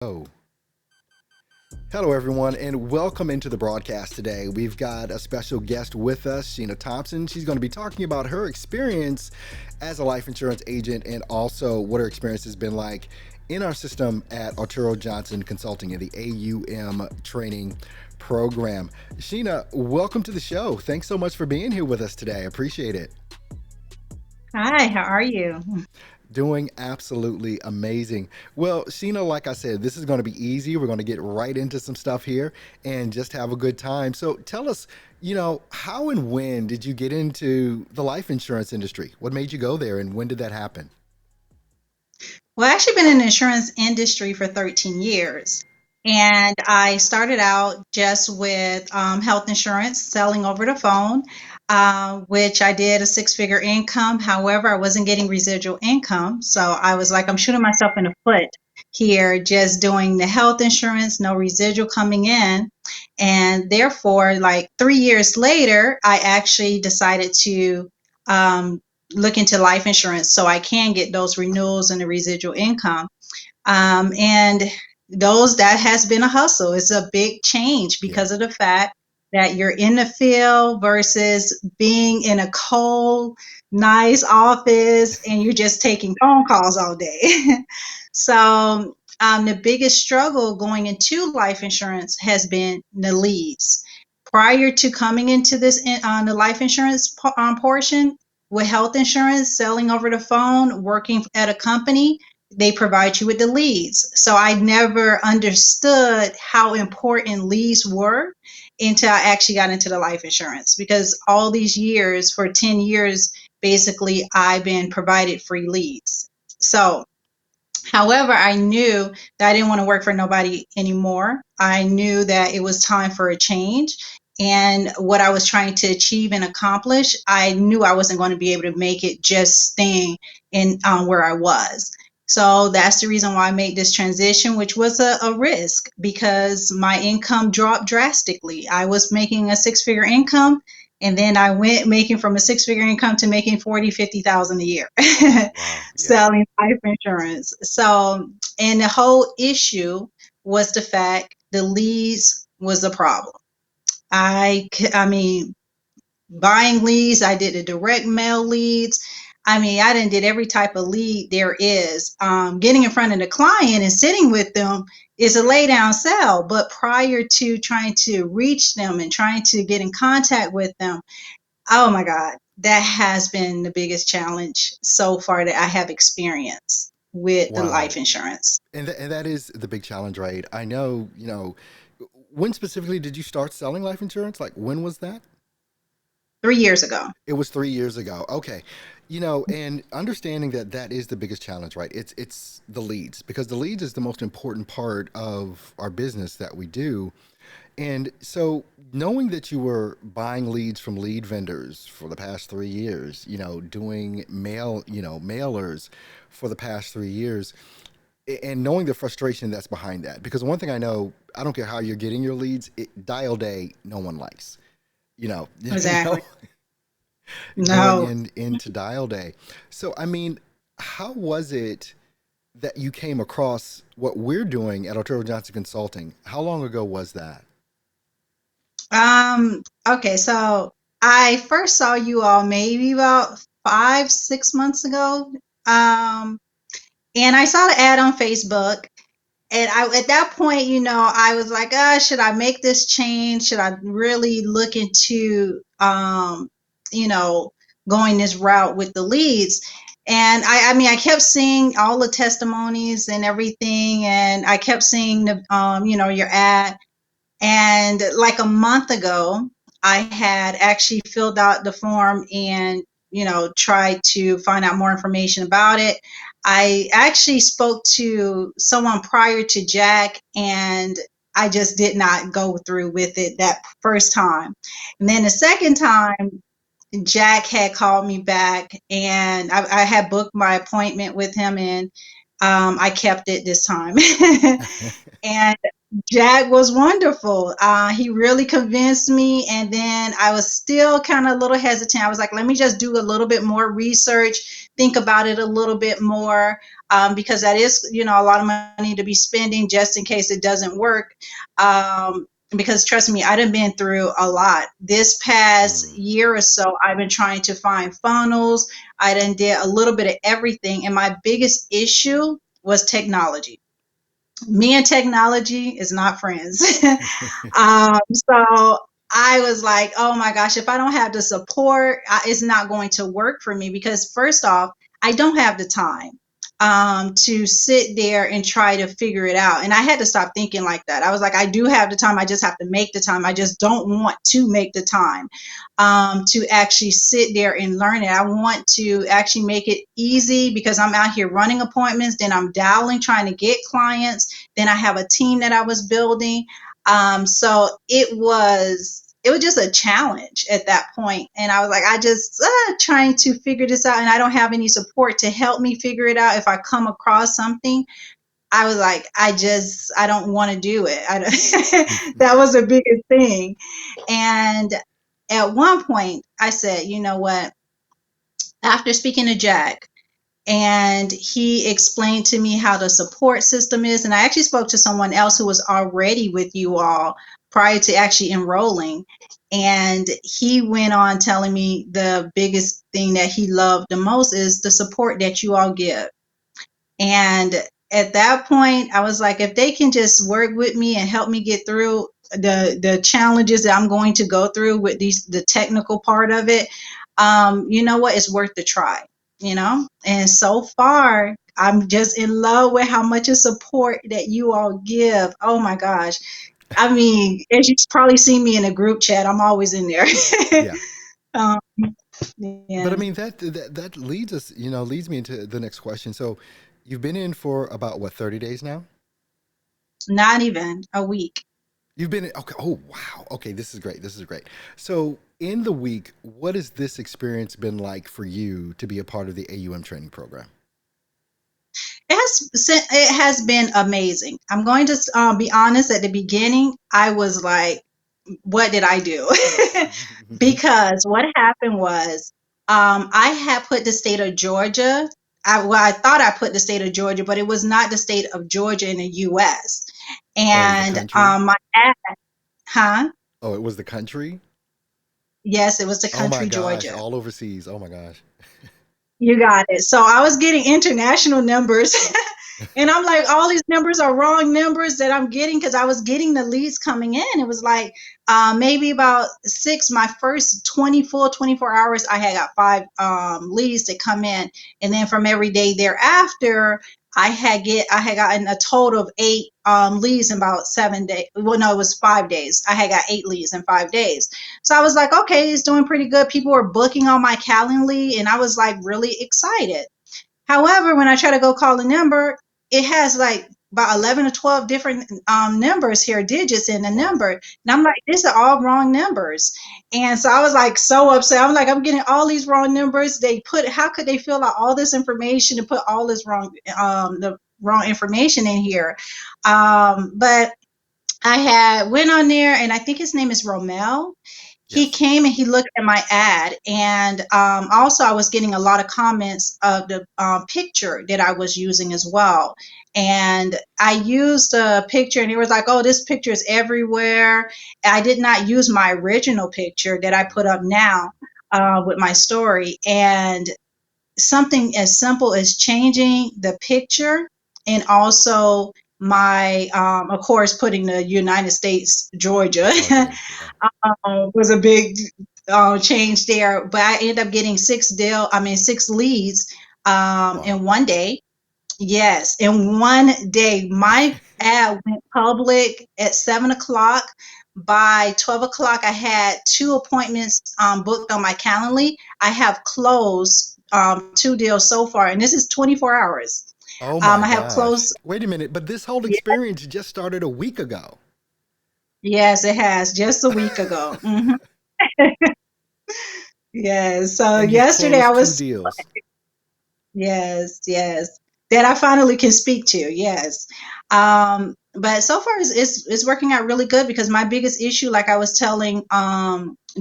Oh, hello everyone, and welcome into the broadcast today. We've got a special guest with us, Sheena Thompson. She's going to be talking about her experience as a life insurance agent and also what her experience has been like in our system at Arturo Johnson Consulting in the AUM training program. Sheena, welcome to the show. Thanks so much for being here with us today. I appreciate it. Hi, how are you? Doing absolutely amazing. Well, Sheena, like I said, this is going to be easy. We're going to get right into some stuff here and just have a good time. So tell us, how and when did you get into the life insurance industry? What made you go there and when did that happen? Well, I've actually been in the insurance industry for 13 years. And I started out just with health insurance, selling over the phone, which I did a six-figure income. However, I wasn't getting residual income. So I was like, I'm shooting myself in the foot here, just doing the health insurance, no residual coming in. And therefore, like 3 years later, I actually decided to um, look into life insurance so I can get those renewals and the residual income. And those that has been a hustle. It's a big change Yeah. because of the fact that you're in the field versus being in a cold, nice office and you're just taking phone calls all day. So the biggest struggle going into life insurance has been the leads. Prior to coming into this on the life insurance portion with health insurance, selling over the phone, working at a company, they provide you with the leads. So I never understood how important leads were until I actually got into the life insurance because all these years, for 10 years, basically, I've been provided free leads. So however, I knew that I didn't want to work for nobody anymore. I knew that it was time for a change. And what I was trying to achieve and accomplish, I knew I wasn't going to be able to make it just staying in where I was. So that's the reason why I made this transition, which was a risk because my income dropped drastically. I was making a six-figure income, and then I went making from a six-figure income to making 40, 50,000 a year Wow. Yeah. selling life insurance. So, and the whole issue was the fact the leads was a problem. I mean, buying leads. I did the direct mail leads. I mean, I done did every type of lead there is. Getting in front of the client and sitting with them is a lay down sell. But prior to trying to reach them and trying to get in contact with them, oh my God, that has been the biggest challenge so far that I have experienced with the life Wow. insurance. And that is the big challenge, right? I know, when specifically did you start selling life insurance? Like, when was that? 3 years ago. It was 3 years ago. Okay, and understanding that that is the biggest challenge, right? It's the leads because the leads is the most important part of our business that we do. And so, knowing that you were buying leads from lead vendors for the past 3 years, doing mailers for the past 3 years, and knowing the frustration that's behind that. Because one thing I know, I don't care how you're getting your leads, dial day, no one likes. You know, you know, Exactly. going No. in into dial day. So I mean, how was it that you came across what we're doing at Arturo Johnson Consulting? How long ago was that? Okay, so I first saw you all maybe about 5, 6 months ago. Um, and I saw the ad on Facebook. And I, at that point, I was like, should I make this change? Should I really look into, you know, going this route with the leads? And I mean, I kept seeing all the testimonies and everything, and I kept seeing your ad. And like a month ago, I had actually filled out the form and, tried to find out more information about it. I actually spoke to someone prior to Jack, and I just did not go through with it that first time. And then the second time, Jack had called me back, and I had booked my appointment with him, and I kept it this time. And Jack was wonderful. He really convinced me, and then I was still kind of a little hesitant. I was like, let me just do a little bit more research, think about it a little bit more. because that is, a lot of money to be spending just in case it doesn't work. Because trust me, I done been through a lot. This past Mm. year or so, I've been trying to find funnels. I done did a little bit of everything. And my biggest issue was technology. Me and technology is not friends. So I was like, oh my gosh, if I don't have the support, it's not going to work for me because, first off, I don't have the time to sit there and try to figure it out. And I had to stop thinking like that. I was like, I do have the time. I just have to make the time. I just don't want to make the time to actually sit there and learn it. I want to actually make it easy because I'm out here running appointments, then I'm dialing, trying to get clients. Then I have a team that I was building. So it was just a challenge at that point. And I was like, I just trying to figure this out. And I don't have any support to help me figure it out. If I come across something, I was like, I don't want to do it. That was the biggest thing. And at one point I said, you know what, after speaking to Jack, and he explained to me how the support system is. And I actually spoke to someone else who was already with you all prior to actually enrolling. And he went on telling me the biggest thing that he loved the most is the support that you all give. And at that point, I was like, if they can just work with me and help me get through the challenges that I'm going to go through with the technical part of it, you know what, it's worth the try, And so far, I'm just in love with how much of support that you all give. Oh my gosh. I mean, as you probably see me in a group chat, I'm always in there. Yeah. um, But I yeah, mean that leads us, leads me into the next question. So, you've been in for about what, 30 days now? not even a week. You've been in, okay. Oh wow. Okay, this is great. This is great. So, in the week, what has this experience been like for you to be a part of the AUM training program? It has been amazing. I'm going to be honest. At the beginning, I was like, "What did I do?" Because what happened was, I had put the state of Georgia. I thought I put the state of Georgia, but it was not the state of Georgia in the U.S. Oh, it was the And country. my ad, huh? Oh, it was the country. Yes, it was the Oh my country gosh, Georgia. all overseas. Oh my gosh. You got it. So I was getting international numbers. And I'm like, all these numbers are wrong numbers that I'm getting because I was getting the leads coming in. It was like maybe about my first 24 hours, I had got five leads to come in. And then from every day thereafter, I had gotten a total of eight leads in about 7 days. Well, no, it was 5 days. I had got eight leads in 5 days. So I was like, okay, it's doing pretty good. People were booking on my Calendly, and I was like really excited. However, when I try to go call a number, it has like about 11 or 12 different numbers here, digits in the Wow. number. And I'm like, these are all wrong numbers. And so I was like so upset. I'm like, I'm getting all these wrong numbers. How could they fill out all this information and put all this the wrong information in here? But I had went on there, and I think his name is Romel. He Yes. came and he looked at my ad, and also I was getting a lot of comments of the picture that I was using as well. And I used a picture, and he was like, "Oh, this picture is everywhere." I did not use my original picture that I put up now with my story, and something as simple as changing the picture and also my of course putting the United States Georgia Georgia. Yeah. was a big change there. But I ended up getting six leads Wow. in one day. Yes, in one day. My ad went public at 7 o'clock. By 12 o'clock, I had two appointments booked on my Calendly. I have closed two deals so far, and this is 24 hours. Oh my I have gosh. closed. Wait a minute, but this whole Yeah, experience just started a week ago. yes, it has just a week ago. Yes. So And you've yesterday I closed two was. deals. Yes, yes. That I finally can speak to. Yes. But so far it's working out really good because my biggest issue, like I was telling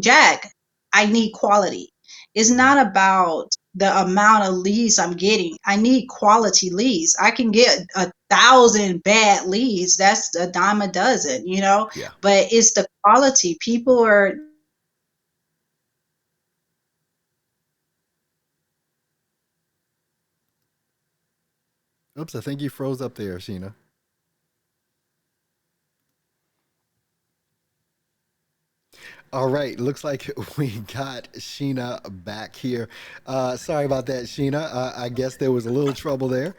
Jack, I need quality. It's Mhm. not about the amount of leads I'm getting. I need quality leads. I can get 1,000 bad leads. That's a dime a dozen, you know, Yeah. but it's the quality. People are Oops, I think you froze up there, Sheena. All right, looks like we got Sheena back here. Sorry about that, Sheena. I guess there was a little trouble there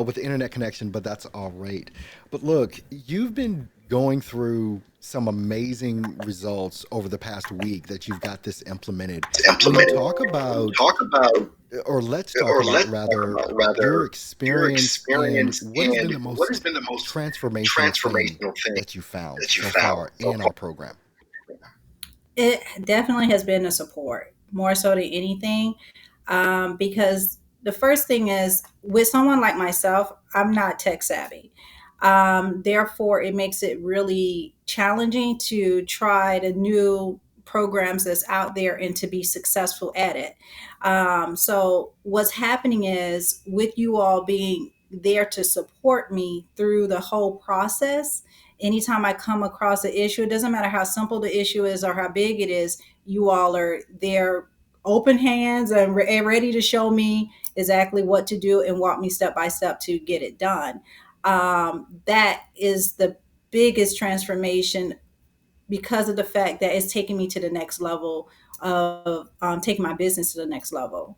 with the internet connection, but that's all right. But look, you've been going through some amazing results over the past week that you've got this implemented. When you Implemented. talk When you about, talk about, or let's talk or about let's talk rather, about your rather your experience and experience what has been and the what has most been the most transformational thing transformational thing that you found that you so found far so in far. our program. It definitely has been a support more so than anything, because the first thing is with someone like myself, I'm not tech savvy. Therefore, it makes it really challenging to try the new programs that's out there and to be successful at it. So, what's happening is with you all being there to support me through the whole process, anytime I come across an issue, it doesn't matter how simple the issue is or how big it is, you all are there open hands and ready to show me exactly what to do and walk me step by step to get it done. That is the biggest transformation because of the fact that it's taking me to the next level of taking my business to the next level.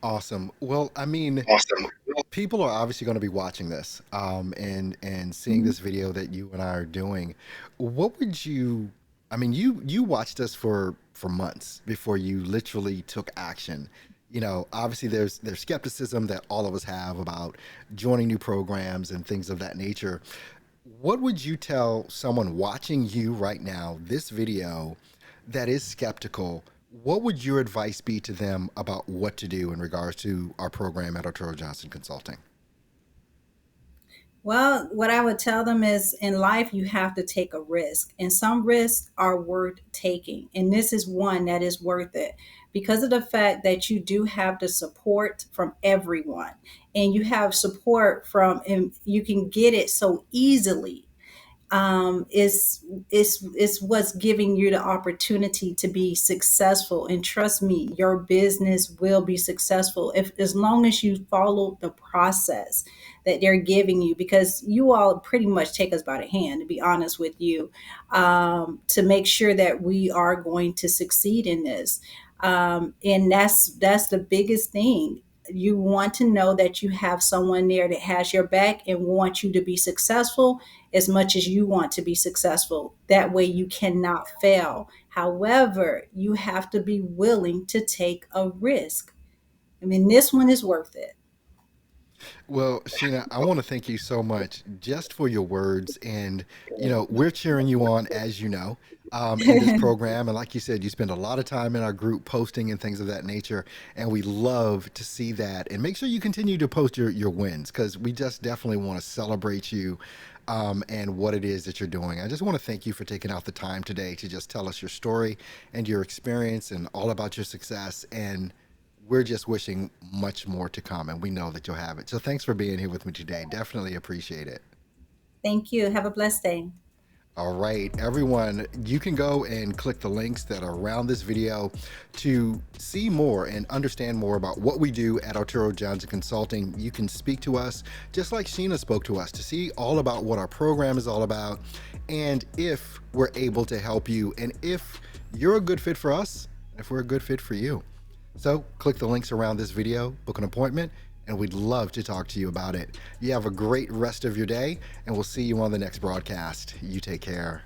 Awesome. Well, I mean, Awesome. people are obviously going to be watching this and seeing this video that you and I are doing. What would you? I mean, you watched us for months before you literally took action. You know, obviously there's skepticism that all of us have about joining new programs and things of that nature. What would you tell someone watching you right now, this video, that is skeptical? What would your advice be to them about what to do in regards to our program at Arturo Johnson Consulting? Well, what I would tell them is in life, you have to take a risk, and some risks are worth taking. And this is one that is worth it because of the fact that you do have the support from everyone, and you have support from, and you can get it so easily. Is what's giving you the opportunity to be successful. And trust me, your business will be successful if as long as you follow the process that they're giving you, because you all pretty much take us by the hand, to be honest with you, to make sure that we are going to succeed in this. And that's the biggest thing. You want to know that you have someone there that has your back and wants you to be successful as much as you want to be successful. That way you cannot fail. However, you have to be willing to take a risk. I mean, this one is worth it. Well, Sheena, I want to thank you so much just for your words. And, you know, we're cheering you on, as you know, in this program. And like you said, you spend a lot of time in our group posting and things of that nature. And we love to see that. And make sure you continue to post your wins, because we just definitely want to celebrate you and what it is that you're doing. I just want to thank you for taking out the time today to just tell us your story and your experience and all about your success. And we're just wishing much more to come, and we know that you'll have it. So thanks for being here with me today. Definitely appreciate it. Thank you. Have a blessed day. All right, everyone, you can go and click the links that are around this video to see more and understand more about what we do at Arturo Johnson Consulting. You can speak to us just like Sheena spoke to us to see all about what our program is all about and if we're able to help you and if you're a good fit for us, if we're a good fit for you. So click the links around this video, book an appointment, and we'd love to talk to you about it. You have a great rest of your day, and we'll see you on the next broadcast. You take care.